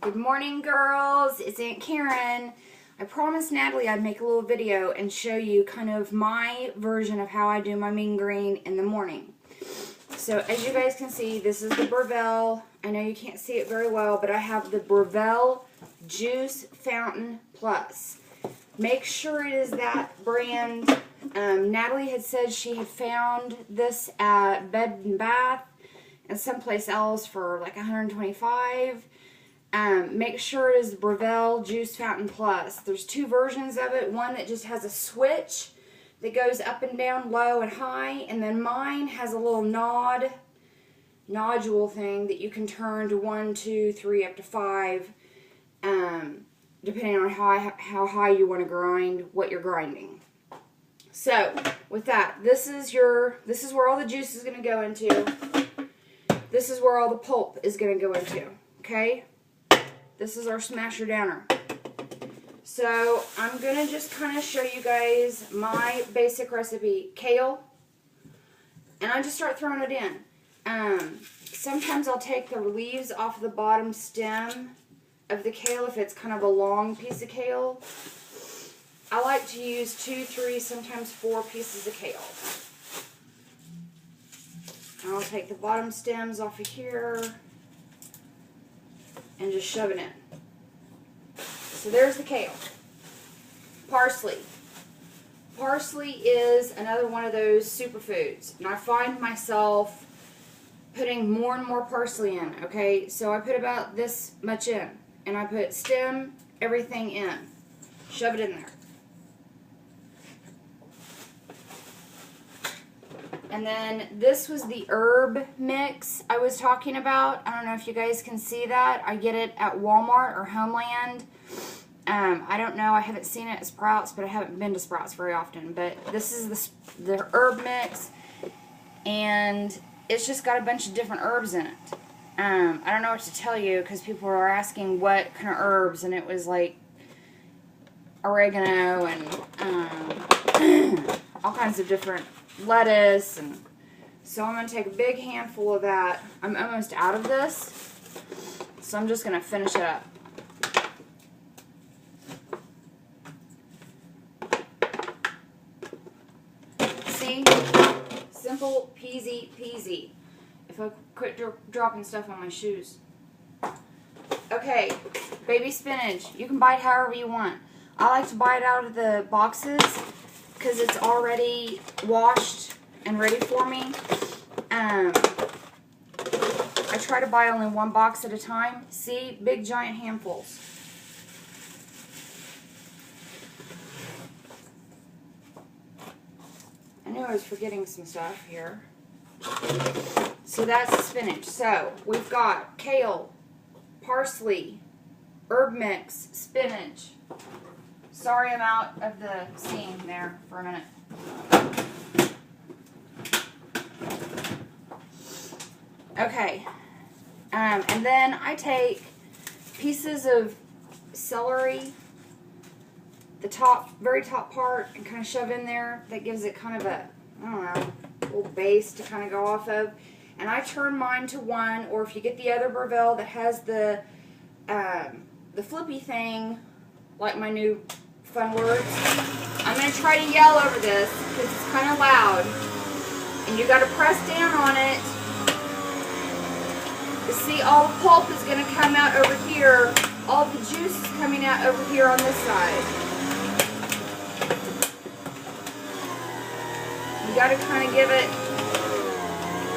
Good morning, girls. It's Aunt Karen. I promised Natalie I'd make a little video and show you kind of my version of how I do my mean green in the morning. So as you guys can see, this is the Breville. I know you can't see it very well, but I have the Breville Juice Fountain Plus. Make sure it is that brand. Natalie had said she had found this at Bed and Bath and someplace else for like $125. Make sure it is the Breville Juice Fountain Plus. There's two versions of it. One that just has a switch that goes up and down, low and high, and then mine has a little nodule thing that you can turn to 1, 2, 3, up to 5, depending on how high you want to grind what you're grinding. So with that, this is where all the juice is going to go into. This is where all the pulp is going to go into. Okay. This is our smasher downer. So I'm going to just kind of show you guys my basic recipe. Kale. And I just start throwing it in. Sometimes I'll take the leaves off the bottom stem of the kale if it's kind of a long piece of kale. I like to use 2, 3, sometimes 4 pieces of kale. And I'll take the bottom stems off of here and just shove it in. So there's the kale. Parsley. Parsley is another one of those superfoods. And I find myself putting more and more parsley in. Okay, so I put about this much in. And I put stem, everything in. Shove it in there. And then this was the herb mix I was talking about. I don't know if you guys can see that. I get it at Walmart or Homeland. I don't know. I haven't seen it at Sprouts, but I haven't been to Sprouts very often. But this is the herb mix. And it's just got a bunch of different herbs in it. I don't know what to tell you because people are asking what kind of herbs. And it was like oregano and all kinds of different lettuce, and so I'm going to take a big handful of that. I'm almost out of this, so I'm just going to finish it up. See? Simple peasy peasy. If I quit dropping stuff on my shoes. Okay, baby spinach. You can buy it however you want. I like to buy it out of the boxes because it's already washed and ready for me. I try to buy only one box at a time. See? Big giant handfuls. I knew I was forgetting some stuff here. So that's the spinach. So we've got kale, parsley, herb mix, spinach. Sorry I'm out of the scene there for a minute. Okay. And then I take pieces of celery, the very top part, and kind of shove in there. That gives it kind of a, I don't know, little base to kind of go off of. And I turn mine to 1, or if you get the other Breville that has the flippy thing, like my new fun words. I'm going to try to yell over this because it's kind of loud. And you got to press down on it. You see, all the pulp is going to come out over here. All the juice is coming out over here on this side. You got to kind of give it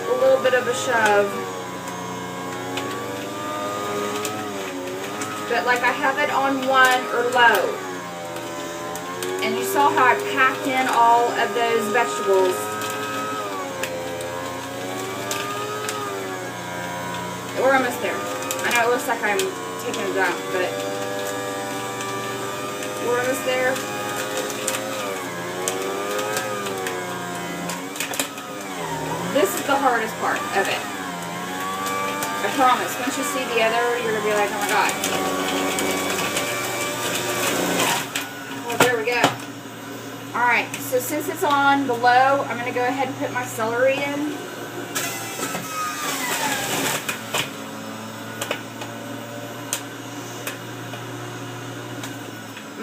a little bit of a shove. But like I have it on 1 or low. And you saw how I packed in all of those vegetables. We're almost there. I know it looks like I'm taking a dump, but we're almost there. This is the hardest part of it. I promise. Once you see the other, you're going to be like, oh my god. There we go. Alright, so since it's on the low, I'm going to go ahead and put my celery in.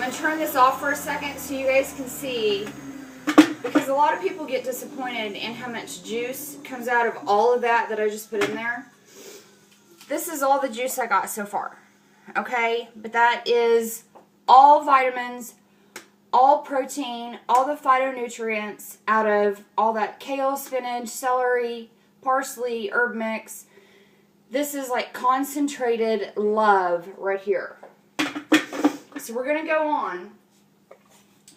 going to turn this off for a second so you guys can see, because a lot of people get disappointed in how much juice comes out of all of that I just put in there. This is all the juice I got so far, okay? But that is all vitamins, all protein, all the phytonutrients out of all that kale, spinach, celery, parsley, herb mix. This is like concentrated love right here. So we're going to go on.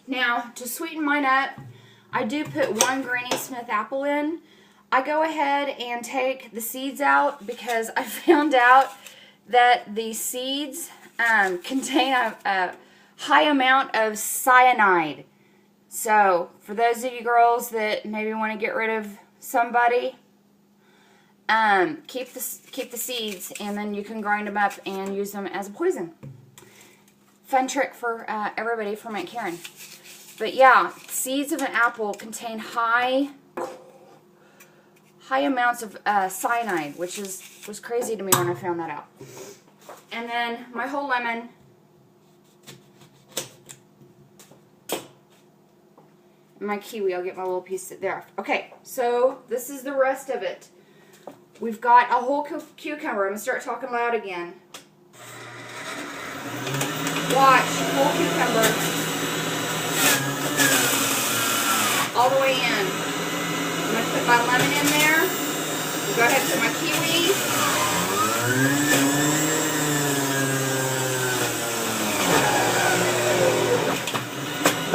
Now, to sweeten mine up, I do put 1 Granny Smith apple in. I go ahead and take the seeds out because I found out that the seeds contain a high amount of cyanide. So, for those of you girls that maybe want to get rid of somebody, keep the seeds, and then you can grind them up and use them as a poison. Fun trick for everybody from Aunt Karin. But yeah, seeds of an apple contain high amounts of cyanide, which was crazy to me when I found that out. And then my whole lemon. My kiwi, I'll get my little piece there. Okay, so this is the rest of it. We've got a whole cucumber. I'm going to start talking loud again. Watch, whole cucumber. All the way in. I'm going to put my lemon in there. Go ahead and put my kiwi.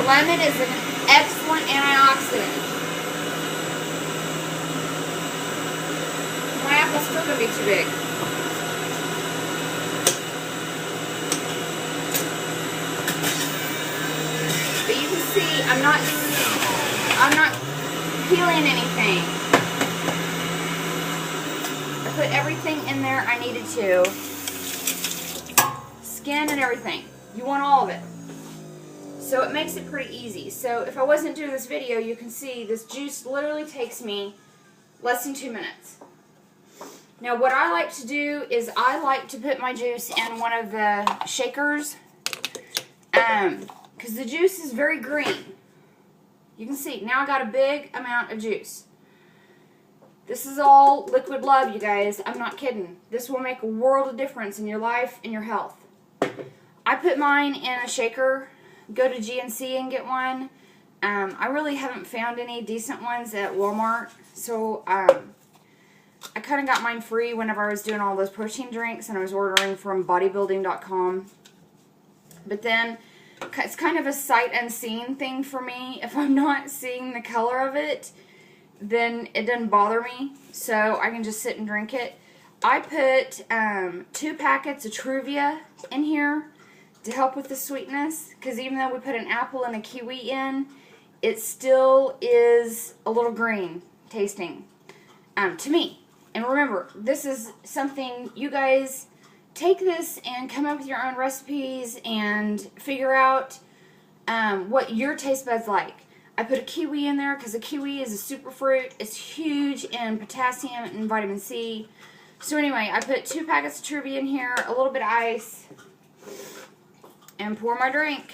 Lemon is an excellent antioxidant. My apple's still going to be too big. But you can see I'm not peeling anything. I put everything in there I needed to. Skin and everything. You want all of it. So it makes it pretty easy. So if I wasn't doing this video, you can see this juice literally takes me less than 2 minutes. Now what I like to do is I like to put my juice in one of the shakers, because the juice is very green. You can see, now I got a big amount of juice. This is all liquid love, you guys. I'm not kidding. This will make a world of difference in your life and your health. I put mine in a shaker. Go to GNC and get one. I really haven't found any decent ones at Walmart, so I kind of got mine free whenever I was doing all those protein drinks, and I was ordering from bodybuilding.com. But then it's kind of a sight unseen thing for me. If I'm not seeing the color of it, then it doesn't bother me, so I can just sit and drink it. I put 2 packets of Truvia in here to help with the sweetness, because even though we put an apple and a kiwi in, it still is a little green tasting to me. And remember, this is something you guys take this and come up with your own recipes and figure out what your taste buds like. I put a kiwi in there because a kiwi is a superfruit. It's huge in potassium and vitamin C. So anyway, I put 2 packets of Truvia in here, a little bit of ice, and pour my drink.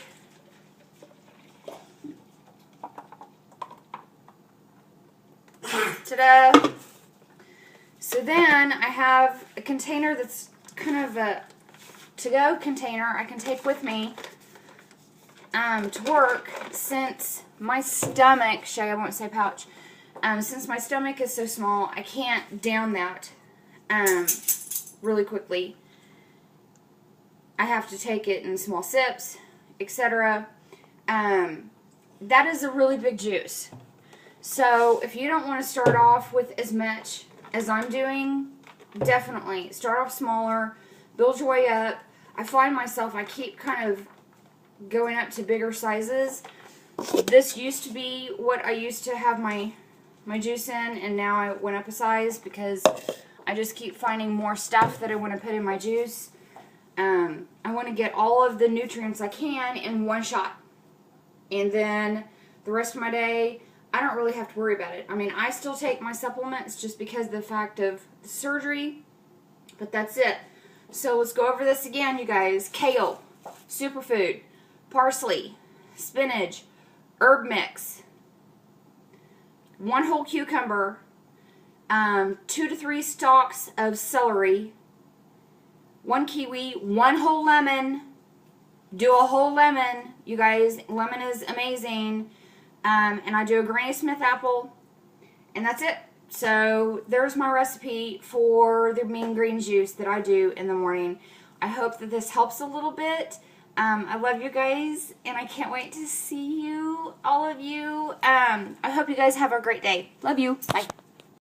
Ta-da! So then I have a container that's kind of a to-go container I can take with me to work, since my stomach, I won't say pouch, since my stomach is so small, I can't down that really quickly. I have to take it in small sips, etc. That is a really big juice. So if you don't want to start off with as much as I'm doing, definitely start off smaller, build your way up. I find myself, I keep kind of going up to bigger sizes. This used to be what I used to have my juice in, and now I went up a size because I just keep finding more stuff that I want to put in my juice. I want to get all of the nutrients I can in one shot. And then the rest of my day, I don't really have to worry about it. I mean, I still take my supplements just because of the fact of the surgery, but that's it. So let's go over this again, you guys. Kale, superfood. parsley, spinach, herb mix, 1 whole cucumber, 2 to 3 stalks of celery, 1 kiwi, 1 whole lemon. Do a whole lemon, you guys. Lemon is amazing. And I do a Granny Smith apple, and that's it. So there's my recipe for the mean green juice that I do in the morning. I hope that this helps a little bit. I love you guys, and I can't wait to see you, all of you. I hope you guys have a great day. Love you. Bye.